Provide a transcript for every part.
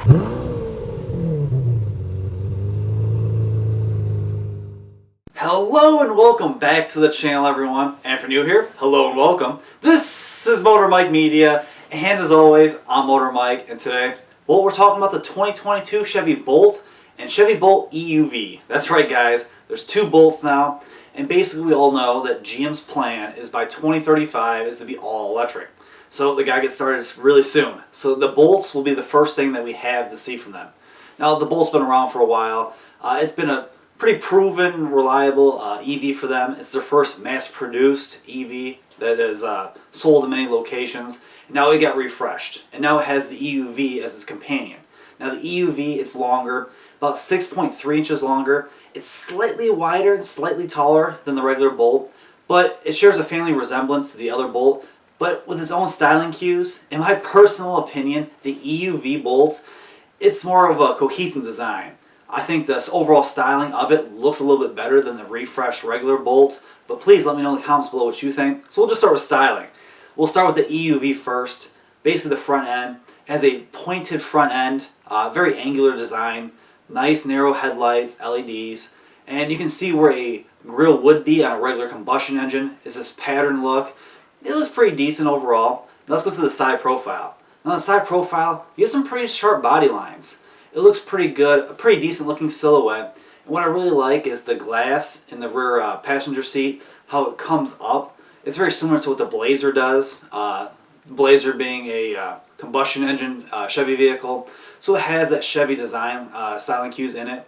Hello and welcome back to the channel, everyone. And if you're new here, hello and welcome. This is Motor Mike Media, and as always, I'm Motor Mike. And today, well, we're talking about the 2022 Chevy Bolt and Chevy Bolt EUV. That's right, guys. There's two Bolts now, and basically we all know that GM's plan is by 2035 is to be all electric. So the guy gets started really soon. So the Bolts will be the first thing that we have to see from them. Now the Bolt's been around for a while. It's been a pretty proven, reliable EV for them. It's their first mass-produced EV that is sold in many locations. Now it got refreshed, and now it has the EUV as its companion. Now the EUV, it's longer, about 6.3 inches longer. It's slightly wider and slightly taller than the regular Bolt, but it shares a family resemblance to the other Bolt, but with its own styling cues. In my personal opinion, the EUV Bolt, it's more of a cohesive design. I think the overall styling of it looks a little bit better than the refreshed regular Bolt, but please let me know in the comments below what you think. So we'll just start with styling. We'll start with the EUV first. Basically the front end has a pointed front end, very angular design, nice narrow headlights, LEDs, and you can see where a grille would be on a regular combustion engine is this pattern look. It looks pretty decent overall. Now let's go to the side profile. Now on the side profile, you have some pretty sharp body lines. It looks pretty good, a pretty decent looking silhouette. And what I really like is the glass in the rear passenger seat, how it comes up. It's very similar to what the Blazer does. The Blazer being a combustion engine Chevy vehicle. So it has that Chevy design styling cues in it.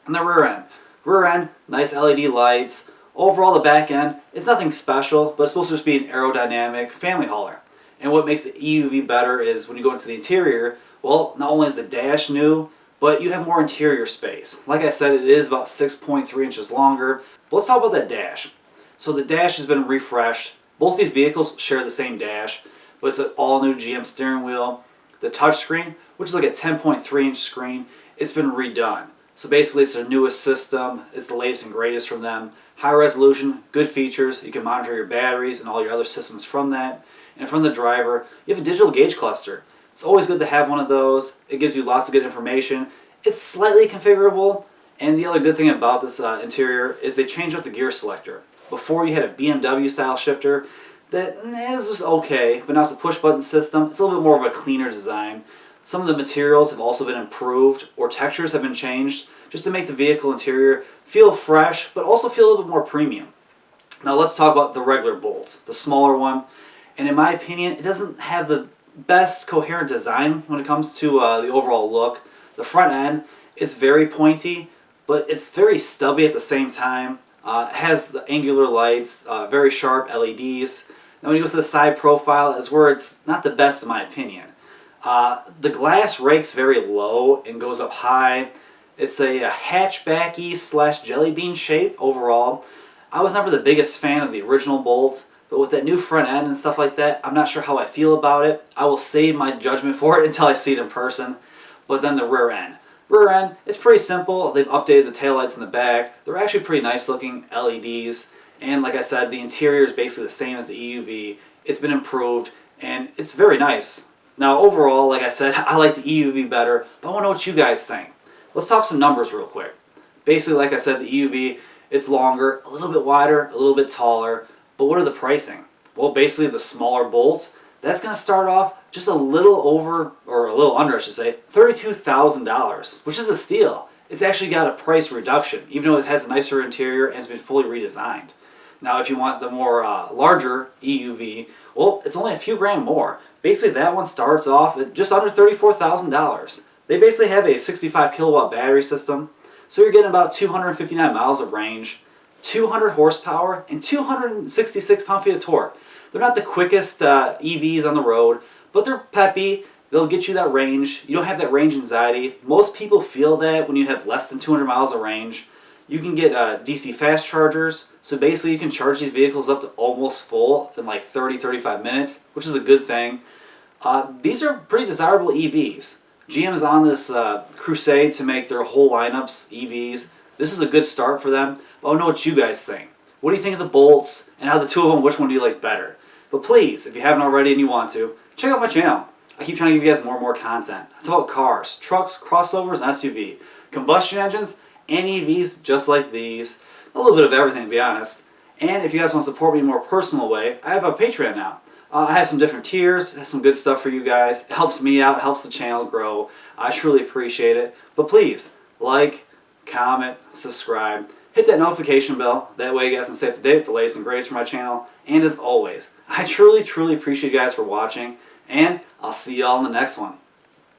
And the rear end. Rear end, nice LED lights. Overall the back end, it's nothing special, but it's supposed to just be an aerodynamic family hauler. And what makes the EUV better is when you go into the interior, well, not only is the dash new, but you have more interior space. Like I said, it is about 6.3 inches longer. But let's talk about that dash. So the dash has been refreshed. Both these vehicles share the same dash, but it's an all-new GM steering wheel. The touchscreen, which is like a 10.3 inch screen, it's been redone. So basically it's their newest system. It's the latest and greatest from them. High resolution, good features. You can monitor your batteries and all your other systems from that. And from the driver, you have a digital gauge cluster. It's always good to have one of those. It gives you lots of good information. It's slightly configurable, and the other good thing about this interior is they changed up the gear selector. Before you had a BMW style shifter that is just okay, but now it's a push button system. It's a little bit more of a cleaner design. Some of the materials have also been improved, or textures have been changed, just to make the vehicle interior feel fresh, but also feel a little bit more premium. Now let's talk about the regular Bolt, the smaller one. And in my opinion, it doesn't have the best coherent design when it comes to the overall look. The front end, it's very pointy, but it's very stubby at the same time. It has the angular lights, very sharp LEDs. Now when you go to the side profile is where it's not the best in my opinion. The glass rakes very low and goes up high. It's a hatchbacky / jelly bean shape overall. I was never the biggest fan of the original Bolt. But with that new front end and stuff like that, I'm not sure how I feel about it. I will save my judgment for it until I see it in person. But then the rear end. Rear end, it's pretty simple. They've updated the taillights in the back. They're actually pretty nice looking LEDs. And like I said, the interior is basically the same as the EUV. It's been improved and it's very nice. Now overall, like I said, I like the EUV better, but I want to know what you guys think. Let's talk some numbers real quick. Basically, like I said, the EUV, it's longer, a little bit wider, a little bit taller. But what are the pricing? Well, basically the smaller Bolts, that's going to start off just a little over, or a little under I should say, $32,000, which is a steal. It's actually got a price reduction, even though it has a nicer interior and it's been fully redesigned. Now if you want the more larger EUV, well, it's only a few grand more. Basically that one starts off at just under $34,000. They basically have a 65 kilowatt battery system, so you're getting about 259 miles of range. 200 horsepower and 266 pound-feet of torque. They're not the quickest EVs on the road, but they're peppy. They'll get you that range. You don't have that range anxiety. Most people feel that when you have less than 200 miles of range. You can get DC fast chargers, so basically you can charge these vehicles up to almost full in like 30-35 minutes, which is a good thing. These are pretty desirable EVs. GM is on this crusade to make their whole lineups EVs. This is a good start for them. But I don't know what you guys think. What do you think of the Bolts, and how the two of them, which one do you like better? But please, if you haven't already and you want to, check out my channel. I keep trying to give you guys more and more content. It's about cars, trucks, crossovers, and SUV, combustion engines, and EVs just like these. A little bit of everything, to be honest. And if you guys want to support me in a more personal way, I have a Patreon now. I have some different tiers, have some good stuff for you guys. It helps me out, it helps the channel grow. I truly appreciate it. But please, like, comment, subscribe, hit that notification bell. That way you guys can stay up to date with the latest and greatest for my channel. And as always, I truly, truly appreciate you guys for watching. And I'll see y'all in the next one.